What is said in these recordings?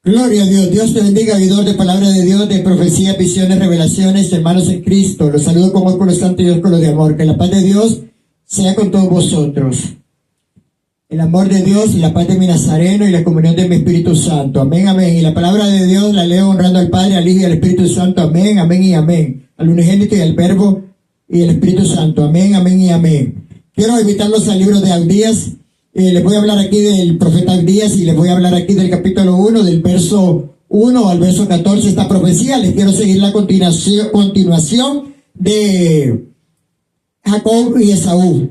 Gloria a Dios. Dios te bendiga, oidor de palabra de Dios, de profecía, visiones, revelaciones, hermanos en Cristo. Los saludo con ósculo santo y ósculo de amor. Que la paz de Dios sea con todos vosotros. El amor de Dios y la paz de mi Nazareno y la comunión de mi Espíritu Santo. Amén, amén. Y la palabra de Dios la leo honrando al Padre, al Hijo y al Espíritu Santo. Amén, amén y amén. Al unigénito y al Verbo y al Espíritu Santo. Amén, amén y amén. Quiero invitarlos al libro de Abdías. Les voy a hablar aquí del profeta Abdías y les voy a hablar aquí del capítulo 1, del verso 1 al verso 14, esta profecía. Les quiero seguir la continuación de Jacob y Esaú.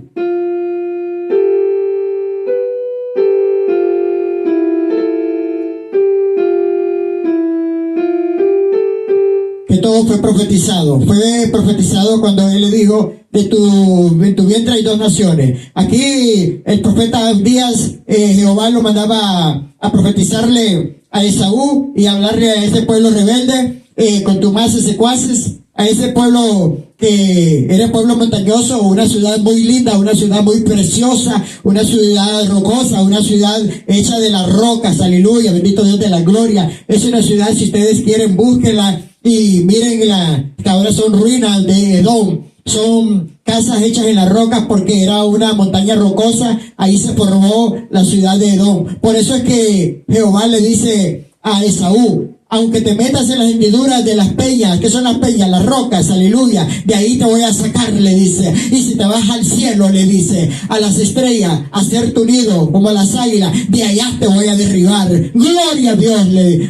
Que todo fue profetizado. Fue profetizado cuando él le dijo, en tu vientre hay dos naciones. Aquí el profeta Abdías, Jehová lo mandaba a profetizarle a Esaú y hablarle a ese pueblo rebelde, contumaces, secuaces, a ese pueblo que era pueblo montañoso, una ciudad muy linda, una ciudad muy preciosa, una ciudad rocosa, una ciudad hecha de las rocas, aleluya, bendito Dios de la gloria. Es una ciudad, si ustedes quieren, búsquenla y mírenla, que ahora son ruinas de Edom. Son casas hechas en las rocas porque era una montaña rocosa. Ahí se formó la ciudad de Edom. Por eso es que Jehová le dice a Esaú, aunque te metas en las hendiduras de las peñas, ¿qué son las peñas? Las rocas, aleluya, de ahí te voy a sacar, le dice. Y si te vas al cielo, le dice, a las estrellas, a hacer tu nido, como a las águilas, de allá te voy a derribar. Gloria a Dios,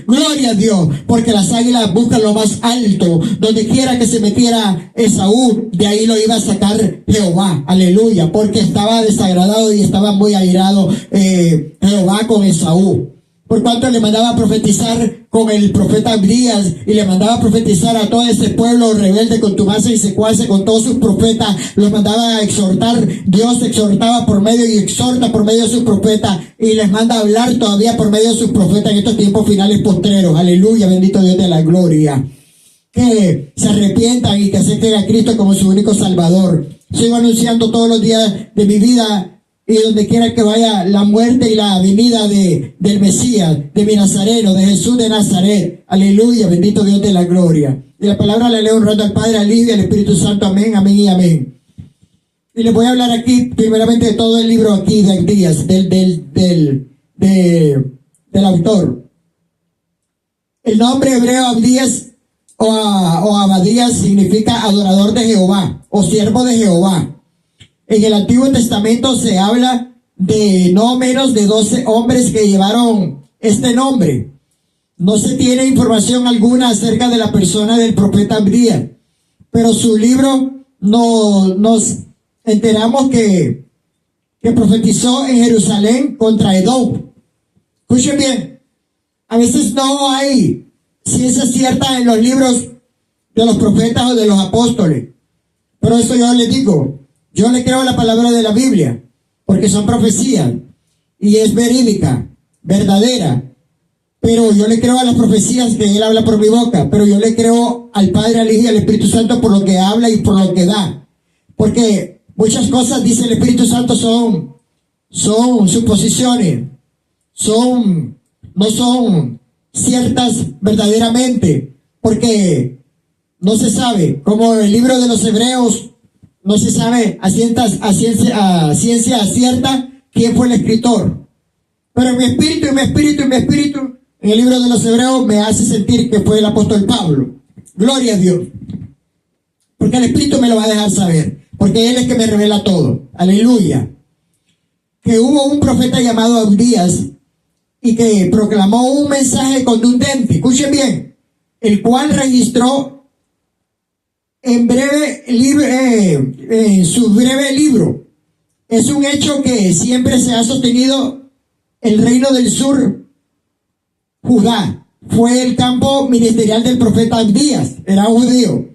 gloria a Dios, porque las águilas buscan lo más alto. Donde quiera que se metiera Esaú, de ahí lo iba a sacar Jehová, aleluya, porque estaba desagradado y estaba muy airado Jehová con Esaú. Por cuanto le mandaba a profetizar con el profeta Abdías y le mandaba a profetizar a todo ese pueblo rebelde, contumace y secuace, con todos sus profetas, los mandaba a exhortar. Dios exhortaba por medio y exhorta por medio de sus profetas y les manda a hablar todavía por medio de sus profetas en estos tiempos finales postreros. Aleluya, bendito Dios de la gloria. Que se arrepientan y que acepten a Cristo como su único Salvador. Sigo anunciando todos los días de mi vida y donde quiera que vaya, la muerte y la venida del Mesías, de mi Nazareno, de Jesús de Nazaret. Aleluya, bendito Dios de la gloria. Y la palabra la leo honrando al Padre, al Hijo y al Espíritu Santo. Amén, amén y amén. Y les voy a hablar aquí, primeramente, de todo el libro aquí de Abdías, del autor. El nombre hebreo Abdías o Abadías significa adorador de Jehová o siervo de Jehová. En el Antiguo Testamento se habla de no menos de 12 hombres que llevaron este nombre. No se tiene información alguna acerca de la persona del profeta Abdías, pero su libro nos enteramos que profetizó en Jerusalén contra Edom. Escuchen bien, a veces no hay ciencia cierta en los libros de los profetas o de los apóstoles, pero eso yo les digo. Yo le creo a la palabra de la Biblia, porque son profecías, y es verídica, verdadera. Pero yo le creo a las profecías que Él habla por mi boca, pero yo le creo al Padre, al Hijo y al Espíritu Santo por lo que habla y por lo que da. Porque muchas cosas, dice el Espíritu Santo, son suposiciones, no son ciertas verdaderamente, porque no se sabe, como el libro de los Hebreos, no se sabe a ciencia cierta quién fue el escritor. Pero mi espíritu, en el libro de los Hebreos me hace sentir que fue el apóstol Pablo. Gloria a Dios. Porque el Espíritu me lo va a dejar saber. Porque Él es que me revela todo. Aleluya. Que hubo un profeta llamado Abdías y que proclamó un mensaje contundente. Escuchen bien. El cual registró en su breve libro. Es un hecho que siempre se ha sostenido. El reino del sur, Judá, fue el campo ministerial del profeta Abdías, era judío.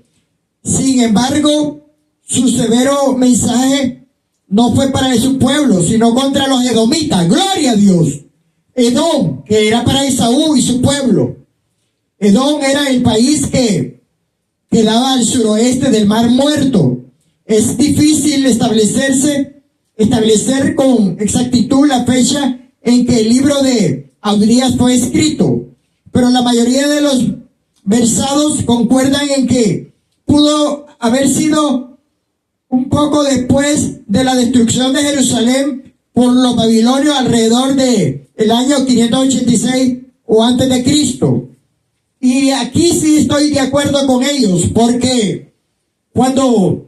Sin embargo, su severo mensaje no fue para su pueblo, sino contra los edomitas. Gloria a Dios. Edom, que era para Esaú y su pueblo. Edom era el país que quedaba al suroeste del Mar Muerto. Es difícil establecer con exactitud la fecha en que el libro de Abdías fue escrito, pero la mayoría de los versados concuerdan en que pudo haber sido un poco después de la destrucción de Jerusalén por los babilonios alrededor de el año 586 o antes de Cristo. Y aquí sí estoy de acuerdo con ellos, porque cuando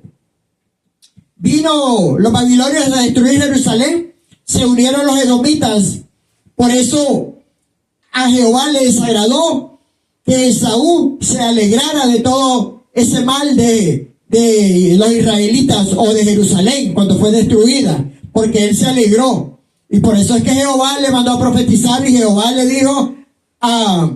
vino los babilonios a destruir Jerusalén, se unieron los edomitas. Por eso a Jehová le desagradó que Esaú se alegrara de todo ese mal de los israelitas o de Jerusalén cuando fue destruida, porque él se alegró. Y por eso es que Jehová le mandó a profetizar, y Jehová le dijo a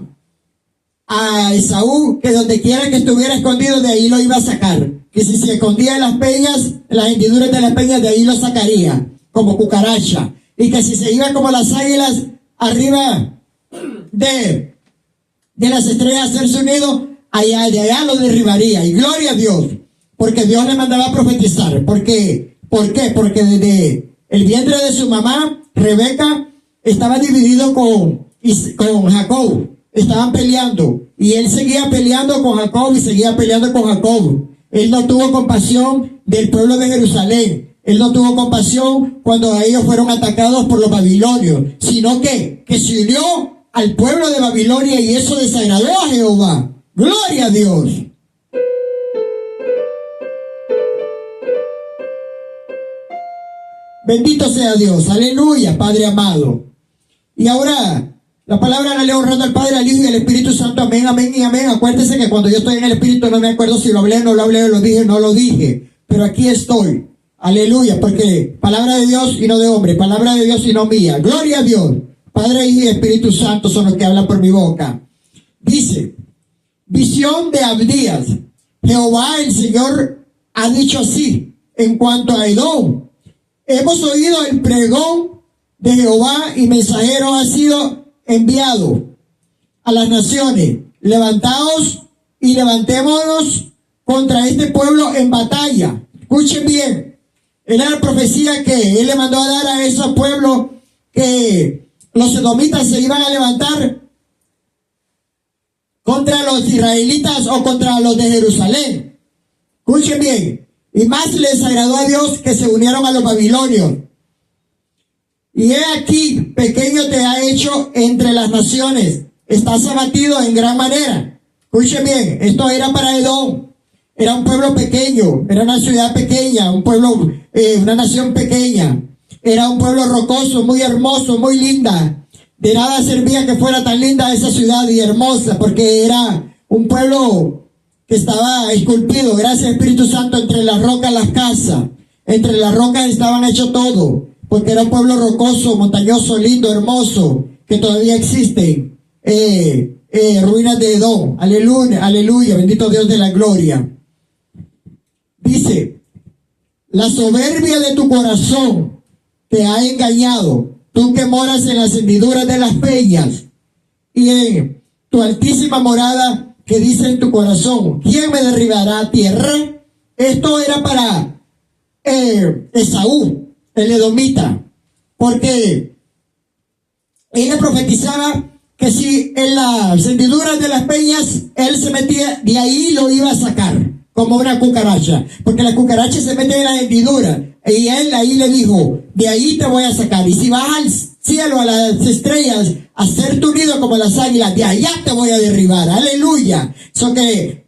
Esaú que donde quiera que estuviera escondido, de ahí lo iba a sacar. Que si se escondía en las peñas, en las hendiduras de las peñas, de ahí lo sacaría, como cucaracha. Y que si se iba como las águilas arriba de las estrellas a hacer su nido, de allá lo derribaría. Y gloria a Dios, porque Dios le mandaba a profetizar. ¿Por qué? Porque desde el vientre de su mamá, Rebeca, estaba dividido con Jacob. Estaban peleando, y él seguía peleando con Jacob, y seguía peleando con Jacob. Él no tuvo compasión del pueblo de Jerusalén. Él no tuvo compasión cuando ellos fueron atacados por los babilonios, sino que se unió al pueblo de Babilonia, y eso desagradó a Jehová. ¡Gloria a Dios! Bendito sea Dios. Aleluya, Padre amado. Y ahora la palabra la leo honrando al Padre, al Hijo y al Espíritu Santo. Amén, amén y amén. Acuérdense que cuando yo estoy en el Espíritu no me acuerdo si lo hablé, no lo hablé, lo dije, no lo dije. Pero aquí estoy. Aleluya, porque palabra de Dios y no de hombre, palabra de Dios y no mía. Gloria a Dios. Padre, Hijo y Espíritu Santo son los que hablan por mi boca. Dice, visión de Abdías. Jehová el Señor ha dicho así, en cuanto a Edom: hemos oído el pregón de Jehová, y mensajero ha sido enviado a las naciones. Levantaos y levantémonos contra este pueblo en batalla. Escuchen bien, era la profecía que él le mandó a dar a ese pueblo, que los edomitas se iban a levantar contra los israelitas o contra los de Jerusalén. Escuchen bien, y más les agradó a Dios que se unieron a los babilonios. Y he aquí, pequeño te ha hecho entre las naciones, estás abatido en gran manera. Escuchen bien, esto era para Edom. Era un pueblo pequeño, era una ciudad pequeña, un pueblo, una nación pequeña. Era un pueblo rocoso, muy hermoso, muy linda. De nada servía que fuera tan linda esa ciudad y hermosa, porque era un pueblo que estaba esculpido, gracias Espíritu Santo, entre las rocas las casas. Entre las rocas estaban hecho todo, porque era un pueblo rocoso, montañoso, lindo, hermoso, que todavía existen. Ruinas de Edom. Aleluya, aleluya, bendito Dios de la gloria. Dice, la soberbia de tu corazón te ha engañado, tú que moras en las hendiduras de las peñas, y en tu altísima morada, que dice en tu corazón: ¿quién me derribará a tierra? Esto era para Esaú, el edomita, porque él le profetizaba que si en las hendiduras de las peñas él se metía, de ahí lo iba a sacar, como una cucaracha, porque la cucaracha se mete en las hendiduras, y él ahí le dijo: de ahí te voy a sacar, y si vas al cielo, a las estrellas, a hacer tu nido como las águilas, de allá te voy a derribar. Aleluya. Eso que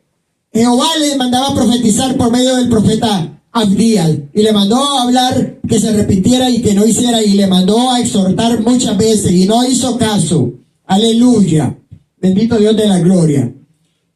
Jehová le mandaba a profetizar por medio del profeta Abdías, y le mandó a hablar que se arrepintiera y que no hiciera, y le mandó a exhortar muchas veces, y no hizo caso. Aleluya, bendito Dios de la gloria.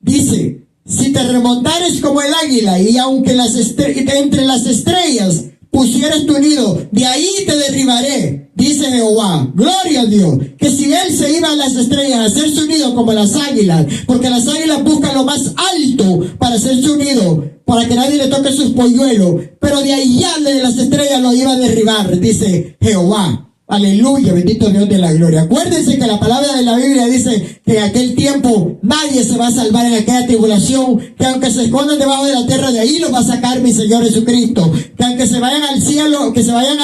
Dice: si te remontares como el águila, y aunque entre las estrellas pusieras tu nido, de ahí te derribaré, dice Jehová. Gloria a Dios, que si él se iba a las estrellas a hacer su nido como las águilas, porque las águilas buscan lo más alto para hacer su nido, para que nadie le toque sus polluelos, pero de allá de las estrellas lo iba a derribar, dice Jehová. Aleluya, bendito Dios de la gloria. Acuérdense que la palabra de la Biblia dice que en aquel tiempo nadie se va a salvar en aquella tribulación, que aunque se escondan debajo de la tierra, de ahí los va a sacar mi Señor Jesucristo, que aunque se vayan al cielo, que se vayan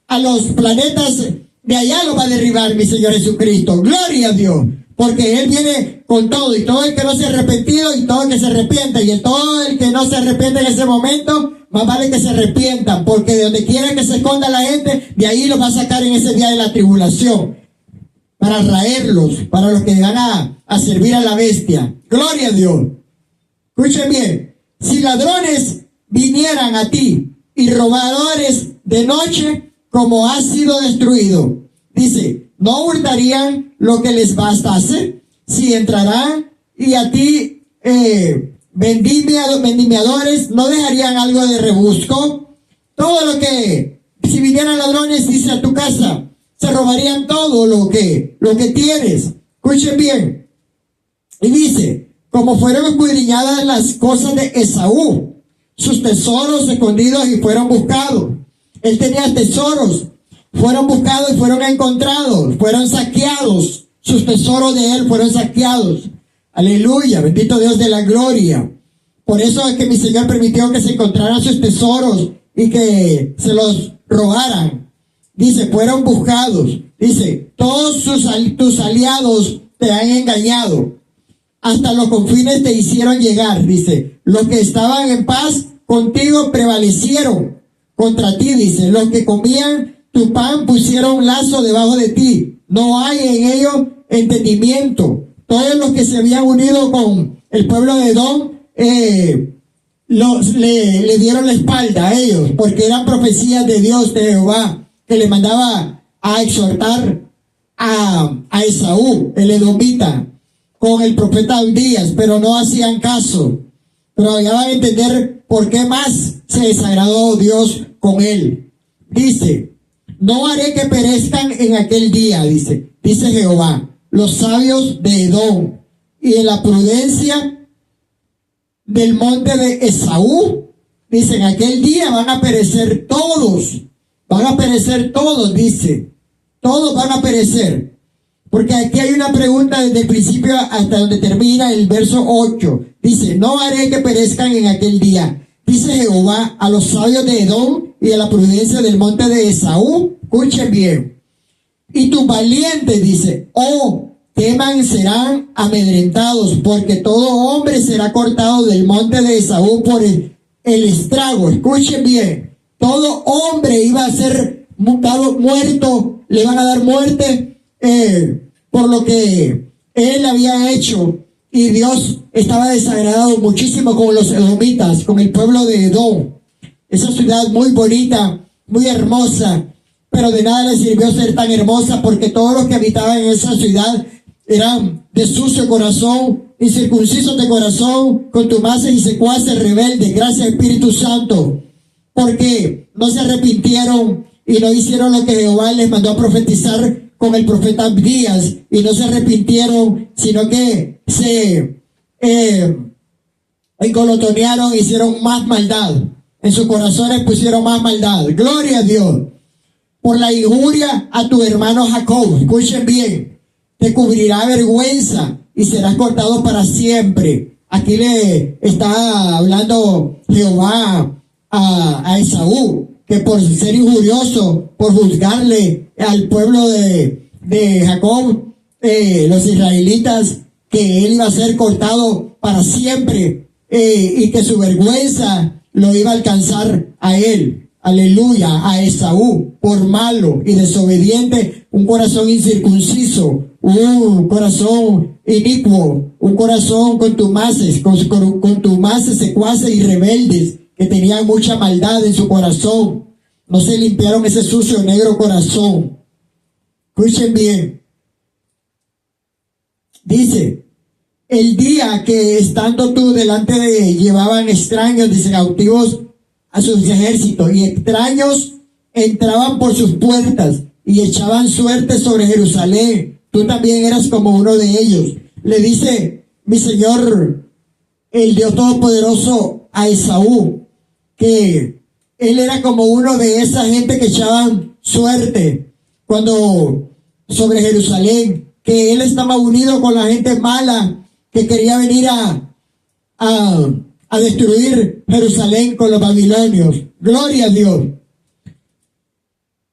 a los planetas, de allá los va a derribar mi Señor Jesucristo. Gloria a Dios. porque Él viene con todo, y todo el que no se ha arrepentido, y todo el que se arrepienta, y todo el que no se arrepiente en ese momento, más vale que se arrepientan, porque de donde quiera que se esconda la gente, de ahí los va a sacar en ese día de la tribulación, para raerlos, para los que van a servir a la bestia. Gloria a Dios. Escuchen bien, si ladrones vinieran a ti, y robadores de noche, como has sido destruido, dice, ¿no hurtarían lo que les bastase? Si entrarán y a ti vendimiadores, ¿no dejarían algo de rebusco? Todo lo que, si vinieran ladrones, dice, a tu casa, se robarían todo lo que tienes. Escuchen bien. Y dice, como fueron escudriñadas las cosas de Esaú, sus tesoros escondidos y fueron buscados. Él tenía tesoros, fueron buscados y fueron encontrados, fueron saqueados. Sus tesoros de él fueron saqueados. Aleluya, bendito Dios de la gloria. Por eso es que mi Señor permitió que se encontraran sus tesoros y que se los robaran. Dice, fueron buscados. Dice, todos tus aliados te han engañado. Hasta los confines te hicieron llegar. Dice, los que estaban en paz contigo prevalecieron contra ti. Dice, los que comían tu pan pusieron un lazo debajo de ti. No hay en ellos entendimiento. Todos los que se habían unido con el pueblo de Edom le dieron la espalda a ellos, porque eran profecías de Dios, de Jehová, que le mandaba a exhortar a Esaú, el edomita, con el profeta Abdías, pero no hacían caso. Pero ya van a entender por qué más se desagradó Dios con él. Dice, no haré que perezcan en aquel día, dice Jehová, los sabios de Edom, y en la prudencia del monte de Esaú. Dice, en aquel día van a perecer todos, dice, todos van a perecer. Porque aquí hay una pregunta desde el principio hasta donde termina el verso 8. Dice, no haré que perezcan en aquel día, dice Jehová, a los sabios de Edom y a la prudencia del monte de Esaú. Escuchen bien. Y tus valientes, dice, teman, serán amedrentados, porque todo hombre será cortado del monte de Esaú por el estrago. Escuchen bien. Todo hombre iba a ser muerto, le van a dar muerte por lo que él había hecho, y Dios estaba desagradado muchísimo con los edomitas, con el pueblo de Edom, esa ciudad muy bonita, muy hermosa, pero de nada le sirvió ser tan hermosa, porque todos los que habitaban en esa ciudad eran de sucio corazón, incircuncisos de corazón, contumaces y secuaces, rebeldes. Gracias, Espíritu Santo, porque no se arrepintieron y no hicieron lo que Jehová les mandó a profetizar con el profeta Abdías, y no se arrepintieron, sino que se encolotonearon, hicieron más maldad. En sus corazones pusieron más maldad. Gloria a Dios. Por la injuria a tu hermano Jacob, escuchen bien, te cubrirá vergüenza y serás cortado para siempre. Aquí le está hablando Jehová a Esaú, que por ser injurioso, por juzgarle al pueblo de Jacob, los israelitas, que él iba a ser cortado para siempre, y que su vergüenza lo iba a alcanzar a él. Aleluya, a Esaú, por malo y desobediente, un corazón incircunciso, un corazón inicuo, un corazón contumaces, secuaces y rebeldes, que tenían mucha maldad en su corazón. No se limpiaron ese sucio negro corazón. Escuchen bien. Dice, el día que estando tú delante de llevaban extraños, dice, cautivos a sus ejércitos, y extraños entraban por sus puertas y echaban suerte sobre Jerusalén. Tú también eras como uno de ellos. Le dice mi Señor, el Dios Todopoderoso, a Esaú, que él era como uno de esa gente que echaban suerte cuando sobre Jerusalén, que él estaba unido con la gente mala que quería venir a destruir Jerusalén con los babilonios. Gloria a Dios.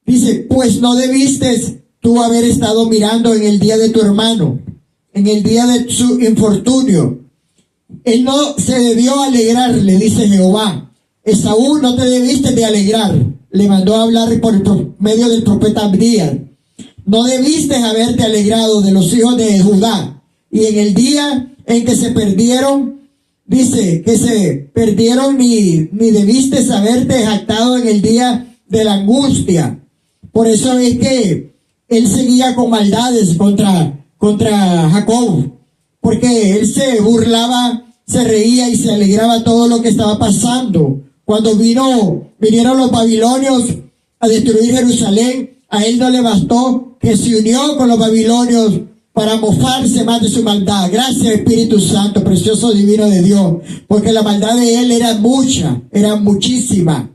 Dice, pues no debiste tú haber estado mirando en el día de tu hermano en el día de su infortunio. Él no se debió alegrar, le dice Jehová. Esaú, no te debiste de alegrar. Le mandó a hablar por medio del profeta Abdías. No debiste haberte alegrado de los hijos de Judá. Y en el día en que se perdieron, dice que se perdieron, ni debiste haberte jactado en el día de la angustia. Por eso es que él seguía con maldades contra Jacob, porque él se burlaba, se reía y se alegraba todo lo que estaba pasando. Cuando vinieron los babilonios a destruir Jerusalén, a él no le bastó, que se unió con los babilonios para mofarse más de su maldad. Gracias, Espíritu Santo, precioso divino de Dios, porque la maldad de él era mucha, era muchísima.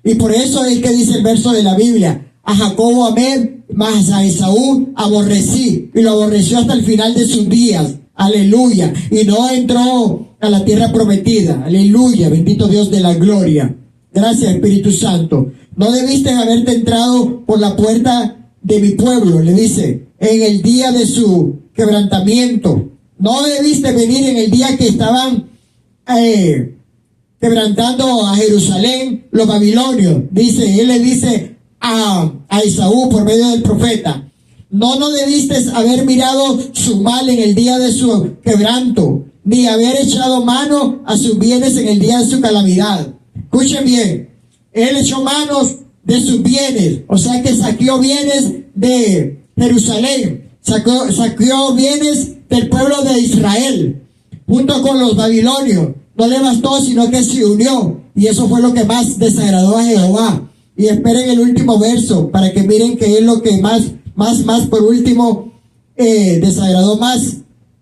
Y por eso es que dice el verso de la Biblia: a Jacobo amé, mas a Esaú aborrecí, y lo aborreció hasta el final de sus días. Aleluya. Y no entró a la tierra prometida. Aleluya. Bendito Dios de la gloria. Gracias, Espíritu Santo. No debiste haberte entrado por la puerta de mi pueblo, le dice, en el día de su quebrantamiento. No debiste venir en el día que estaban quebrantando a Jerusalén los babilonios. Dice, él le dice a Esaú por medio del profeta: no debiste haber mirado su mal en el día de su quebranto, ni haber echado mano a sus bienes en el día de su calamidad. Escuchen bien, él echó manos de sus bienes, o sea que saqueó bienes de Jerusalén, saqueó bienes del pueblo de Israel, junto con los babilonios. No le bastó, sino que se unió, y eso fue lo que más desagradó a Jehová. Y esperen el último verso, para que miren que es lo que más por último, desagradó más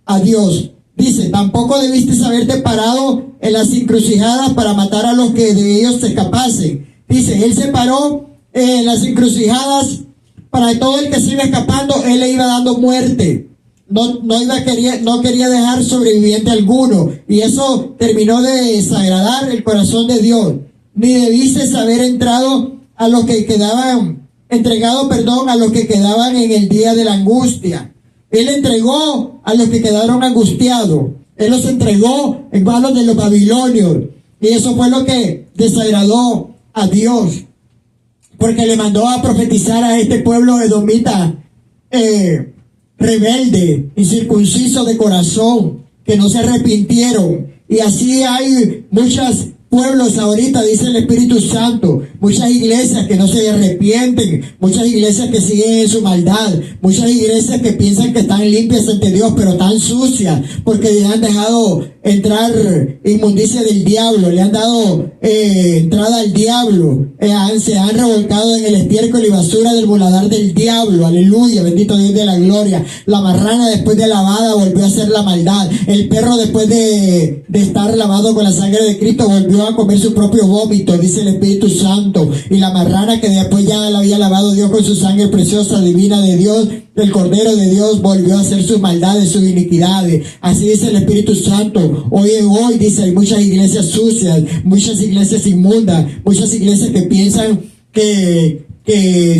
a Dios. Dice: tampoco debiste haberte parado en las encrucijadas para matar a los que de ellos se escapasen. Dice, él se paró en las encrucijadas para todo el que se iba escapando, él le iba dando muerte. No quería dejar sobreviviente alguno. Y eso terminó de desagradar el corazón de Dios. Ni debiste haber entregado a los que quedaban en el día de la angustia. Él entregó a los que quedaron angustiados. Él los entregó en manos de los babilonios. Y eso fue lo que desagradó a Dios. Porque le mandó a profetizar a este pueblo edomita rebelde, incircunciso de corazón, que no se arrepintieron. Y así hay muchos pueblos ahorita, dice el Espíritu Santo, muchas iglesias que no se arrepienten, muchas iglesias que siguen en su maldad, muchas iglesias que piensan que están limpias ante Dios, pero están sucias, porque le han dejado entrar inmundicia del diablo, le han dado entrada al diablo, se han revolcado en el estiércol y basura del voladar del diablo. Aleluya, bendito Dios de la gloria. La marrana, después de lavada, volvió a hacer la maldad. El perro, después de estar lavado con la sangre de Cristo, volvió a comer su propio vómito, dice el Espíritu Santo. Y la marrana, que después ya la había lavado Dios con su sangre preciosa, divina de Dios, el Cordero de Dios, volvió a hacer sus maldades, sus iniquidades. Así dice el Espíritu Santo. Hoy dice, hay muchas iglesias sucias, muchas iglesias inmundas, muchas iglesias que piensan que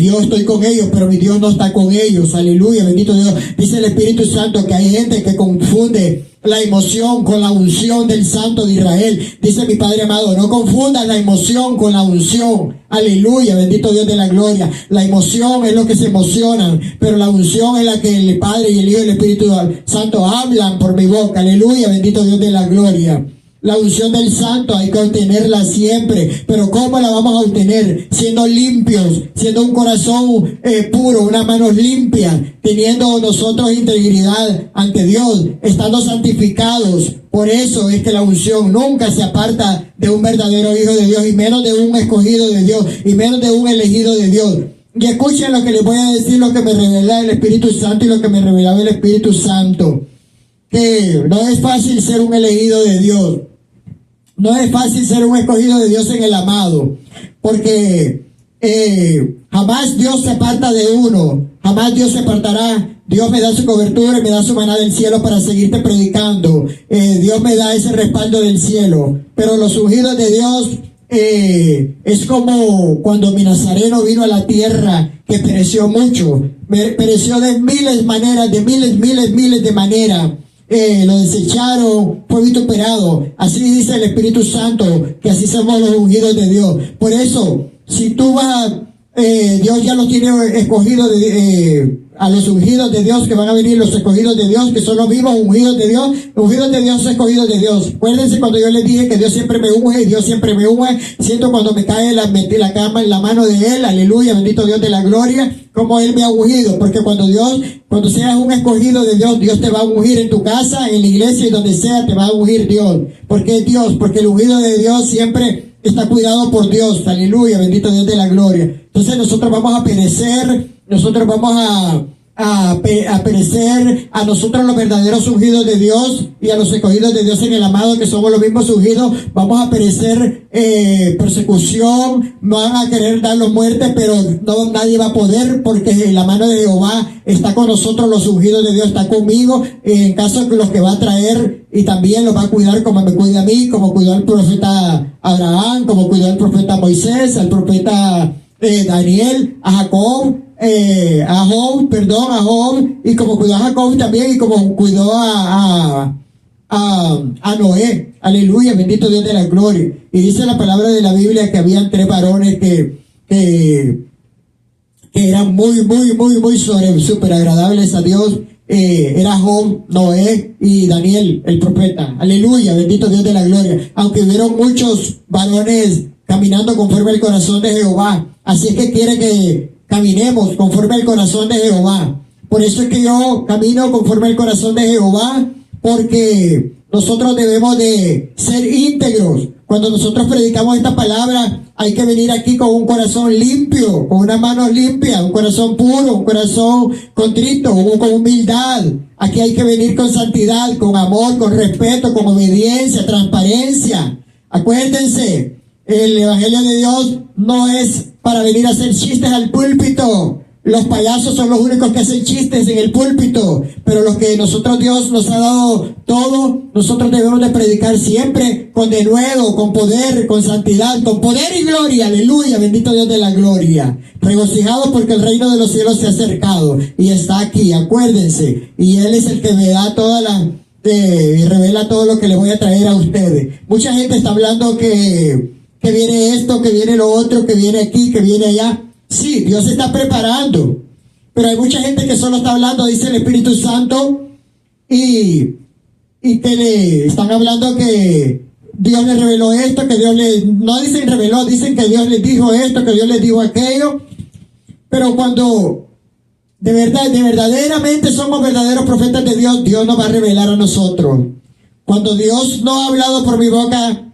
Dios estoy con ellos, pero mi Dios no está con ellos. Aleluya, bendito Dios. Dice el Espíritu Santo que hay gente que confunde la emoción con la unción del Santo de Israel. Dice mi Padre amado, no confundan la emoción con la unción. Aleluya, bendito Dios de la gloria. La emoción es lo que se emocionan, pero la unción es la que el Padre y el Hijo y el Espíritu Santo hablan por mi boca. Aleluya, bendito Dios de la gloria. La unción del Santo hay que obtenerla siempre. Pero ¿cómo la vamos a obtener? Siendo limpios, siendo un corazón puro, unas manos limpias, teniendo nosotros integridad ante Dios, estando santificados. Por eso es que la unción nunca se aparta de un verdadero hijo de Dios, y menos de un escogido de Dios, y menos de un elegido de Dios. Y escuchen lo que les voy a decir, lo que me revela el Espíritu Santo y lo que me revelaba el Espíritu Santo. Que no es fácil ser un elegido de Dios. No es fácil ser un escogido de Dios en el amado, porque jamás Dios se aparta de uno, jamás Dios se apartará. Dios me da su cobertura y me da su maná del cielo para seguirte predicando. Dios me da ese respaldo del cielo, pero los ungidos de Dios es como cuando mi Nazareno vino a la tierra, que pereció mucho, pereció de miles maneras, de miles de maneras. Lo desecharon, fue vituperado. Así dice el Espíritu Santo, que así somos los ungidos de Dios. Por eso, si tú vas, Dios ya los tiene escogidos a los ungidos de Dios, que van a venir los escogidos de Dios, que son los mismos ungidos de Dios, escogidos de Dios. Acuérdense cuando yo les dije que Dios siempre me unge, y Dios siempre me unge. Siento cuando me cae la cama en la mano de Él, aleluya, bendito Dios de la gloria, como Él me ha ungido. Porque cuando seas un escogido de Dios, Dios te va a ungir en tu casa, en la iglesia y donde sea, te va a ungir Dios. ¿Por qué Dios? Porque el ungido de Dios siempre está cuidado por Dios, aleluya, bendito Dios de la gloria. Entonces nosotros vamos a perecer, nosotros vamos a perecer, a nosotros los verdaderos ungidos de Dios y a los escogidos de Dios en el amado, que somos los mismos ungidos, vamos a perecer persecución, no van a querer darnos muerte, pero no, nadie va a poder, porque la mano de Jehová está con nosotros, los ungidos de Dios está conmigo, en caso que los que va a traer, y también los va a cuidar como me cuida a mí, como cuidó al profeta Abraham, como cuidó al profeta Moisés, al profeta Daniel, a Jacob, a Job, y como cuidó a Jacob también, y como cuidó a Noé, aleluya, bendito Dios de la gloria. Y dice la palabra de la Biblia que habían 3 varones que eran muy súper agradables a Dios. Era Job, Noé y Daniel, el profeta, aleluya, bendito Dios de la gloria. Aunque hubieron muchos varones caminando conforme al corazón de Jehová, así es que quiere que caminemos conforme al corazón de Jehová. Por eso es que yo camino conforme al corazón de Jehová, porque nosotros debemos de ser íntegros. Cuando nosotros predicamos esta palabra, hay que venir aquí con un corazón limpio, con unas manos limpias, un corazón puro, un corazón contrito, con humildad. Aquí hay que venir con santidad, con amor, con respeto, con obediencia, transparencia. Acuérdense, el Evangelio de Dios no es para venir a hacer chistes al púlpito. Los payasos son los únicos que hacen chistes en el púlpito, pero los que Dios nos ha dado todo, nosotros debemos de predicar siempre con denuedo, con poder, con santidad, con poder y gloria, aleluya, bendito Dios de la gloria. Regocijados porque el reino de los cielos se ha acercado y está aquí, acuérdense, y Él es el que me da y revela todo lo que le voy a traer a ustedes. Mucha gente está hablando que viene esto, que viene lo otro, que viene aquí, que viene allá. Sí, Dios se está preparando, pero hay mucha gente que solo está hablando, dice el Espíritu Santo, y que le están hablando que Dios le reveló esto, que no dicen reveló, dicen que Dios les dijo esto, que Dios les dijo aquello. Pero cuando verdaderamente somos verdaderos profetas de Dios, Dios nos va a revelar a nosotros. Cuando Dios no ha hablado por mi boca,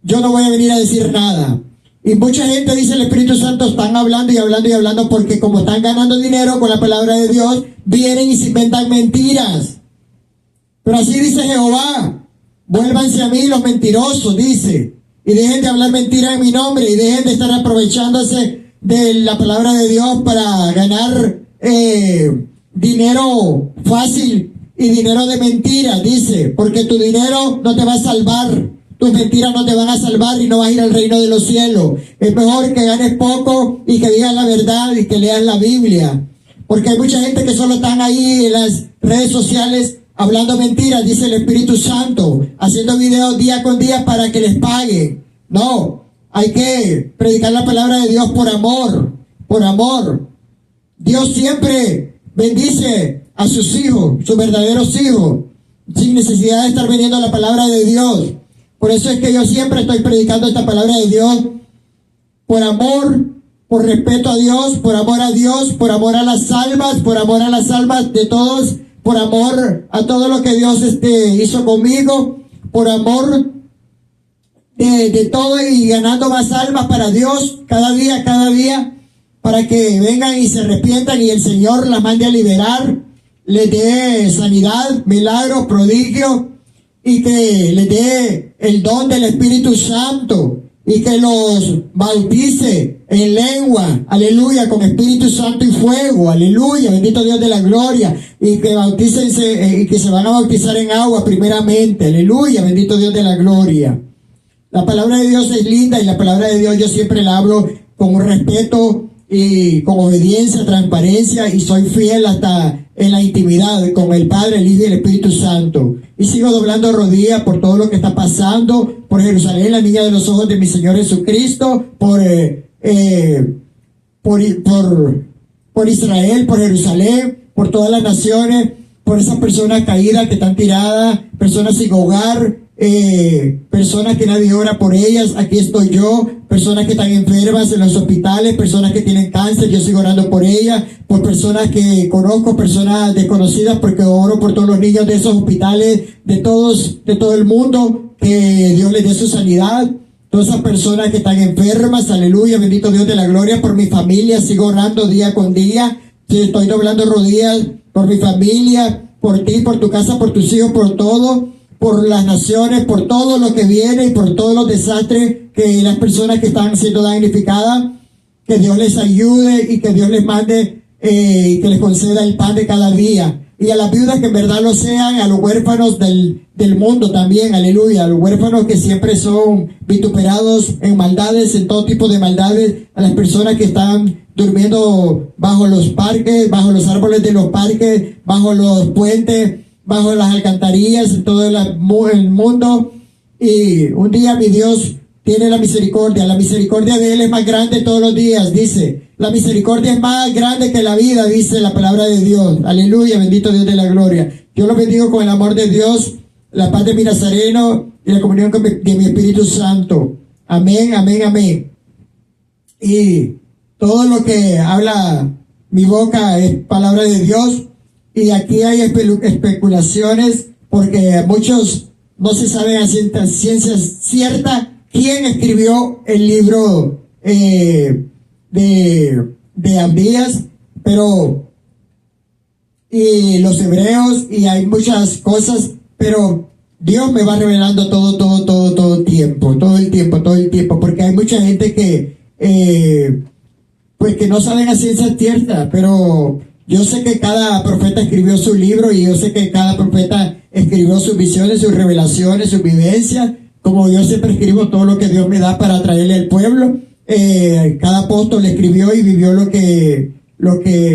yo no voy a venir a decir nada. Y mucha gente, dice el Espíritu Santo, están hablando y hablando porque como están ganando dinero con la palabra de Dios, vienen y se inventan mentiras. Pero así dice Jehová: vuélvanse a mí los mentirosos, dice, y dejen de hablar mentiras en mi nombre, y dejen de estar aprovechándose de la palabra de Dios para ganar dinero fácil y dinero de mentiras, dice, porque tu dinero no te va a salvar. Tus mentiras no te van a salvar y no vas a ir al reino de los cielos. Es mejor que ganes poco y que digas la verdad y que leas la Biblia. Porque hay mucha gente que solo están ahí en las redes sociales hablando mentiras, dice el Espíritu Santo, haciendo videos día con día para que les paguen. No, hay que predicar la palabra de Dios por amor, por amor. Dios siempre bendice a sus hijos, sus verdaderos hijos, sin necesidad de estar vendiendo la palabra de Dios. Por eso es que yo siempre estoy predicando esta palabra de Dios por amor, por respeto a Dios, por amor a Dios, por amor a las almas, por amor a las almas de todos, por amor a todo lo que Dios hizo conmigo, por amor de todo y ganando más almas para Dios cada día, para que vengan y se arrepientan y el Señor las mande a liberar, les dé sanidad, milagros, prodigios, y que les dé el don del Espíritu Santo y que los bautice en lengua, aleluya, con Espíritu Santo y fuego, aleluya, bendito Dios de la gloria, y que bautícense y que se van a bautizar en agua primeramente, aleluya, bendito Dios de la gloria. La palabra de Dios es linda y la palabra de Dios yo siempre la hablo con respeto y con obediencia, transparencia, y soy fiel hasta en la intimidad con el Padre, el Hijo y el Espíritu Santo. Y sigo doblando rodillas por todo lo que está pasando, por Jerusalén, la niña de los ojos de mi Señor Jesucristo, por Israel, por Jerusalén, por todas las naciones, por esas personas caídas que están tiradas, personas sin hogar, personas que nadie ora por ellas. Aquí estoy yo, personas que están enfermas en los hospitales, personas que tienen cáncer, yo sigo orando por ellas, por personas que conozco, personas desconocidas, porque oro por todos los niños de esos hospitales, de todo el mundo, que Dios les dé su sanidad. Todas esas personas que están enfermas, aleluya, bendito Dios de la gloria. Por mi familia sigo orando día con día, estoy doblando rodillas por mi familia, por ti, por tu casa, por tus hijos, por todo, por las naciones, por todo lo que viene y por todos los desastres que las personas que están siendo damnificadas, que Dios les ayude y que Dios les mande y que les conceda el pan de cada día. Y a las viudas que en verdad lo sean, a los huérfanos del mundo también, aleluya, a los huérfanos que siempre son vituperados en maldades, en todo tipo de maldades, a las personas que están durmiendo bajo los parques, bajo los árboles de los parques, bajo los puentes, bajo las alcantarillas, en todo el mundo. Y un día mi Dios tiene la misericordia de Él es más grande todos los días, dice. La misericordia es más grande que la vida, dice la palabra de Dios. Aleluya, bendito Dios de la gloria. Yo lo bendigo con el amor de Dios, la paz de mi Nazareno y la comunión de mi Espíritu Santo. Amén, amén, amén. Y todo lo que habla mi boca es palabra de Dios. Y aquí hay especulaciones porque muchos no se saben a ciencia cierta quién escribió el libro de Abdías, pero y los hebreos, y hay muchas cosas, pero Dios me va revelando todo el tiempo, porque hay mucha gente que pues que no saben a ciencia cierta, pero yo sé que cada profeta escribió su libro y yo sé que cada profeta escribió sus visiones, sus revelaciones, sus vivencias, como yo siempre escribo todo lo que Dios me da para traerle al pueblo. Cada apóstol escribió y vivió lo que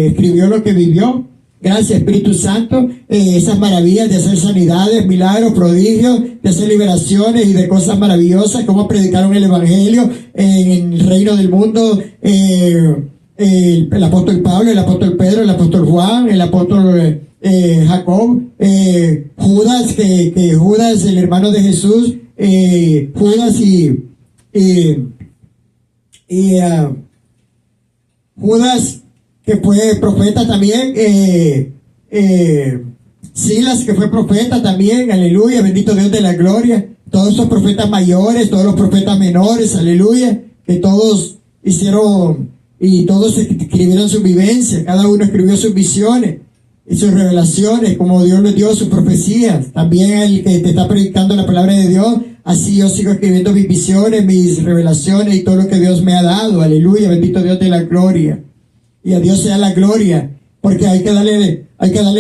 escribió, lo que vivió. Gracias, Espíritu Santo. Esas maravillas de hacer sanidades, milagros, prodigios, de hacer liberaciones y de cosas maravillosas, como predicaron el Evangelio en el reino del mundo. El apóstol Pablo, el apóstol Pedro, el apóstol Juan, el apóstol Jacob, Judas, que Judas, el hermano de Jesús, Judas Judas, que fue profeta también, Silas, que fue profeta también, aleluya, bendito Dios de la gloria. Todos esos profetas mayores, todos los profetas menores, aleluya, que todos hicieron y todos escribieron su vivencia, cada uno escribió sus visiones y sus revelaciones, como Dios les dio sus profecías. También el que te está predicando la palabra de Dios, así yo sigo escribiendo mis visiones, mis revelaciones y todo lo que Dios me ha dado, aleluya, bendito Dios de la gloria. Y a Dios sea la gloria, porque hay que darle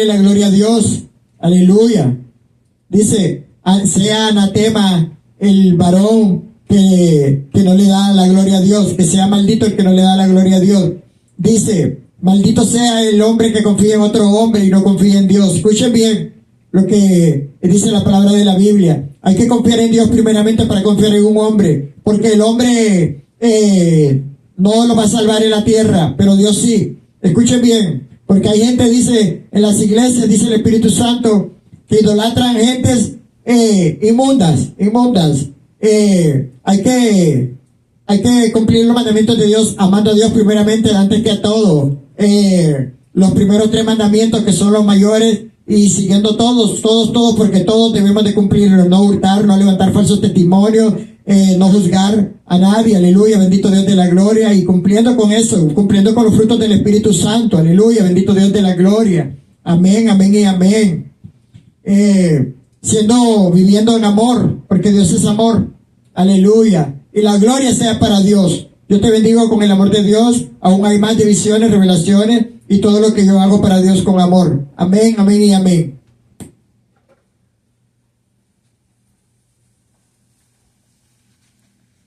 la gloria a Dios, aleluya. Dice, sea anatema el varón que no le da la gloria a Dios, que sea maldito el que no le da la gloria a Dios. Dice, maldito sea el hombre que confía en otro hombre y no confía en Dios. Escuchen bien lo que dice la palabra de la Biblia. Hay que confiar en Dios primeramente para confiar en un hombre, porque el hombre no lo va a salvar en la tierra, pero Dios sí. Escuchen bien, porque hay gente, dice, en las iglesias, dice el Espíritu Santo, que idolatran gentes inmundas. Hay que cumplir los mandamientos de Dios, amando a Dios primeramente antes que a todo. Los primeros 3 mandamientos, que son los mayores, y siguiendo todos, porque todos debemos de cumplirlos. No hurtar, no levantar falsos testimonios, no juzgar a nadie, aleluya, bendito Dios de la gloria. Y cumpliendo con eso, cumpliendo con los frutos del Espíritu Santo, aleluya, bendito Dios de la gloria. Amén, amén y amén. Viviendo en amor, porque Dios es amor, aleluya. Y la gloria sea para Dios. Yo te bendigo con el amor de Dios. Aún hay más divisiones, revelaciones y todo lo que yo hago para Dios con amor. Amén, amén y amén.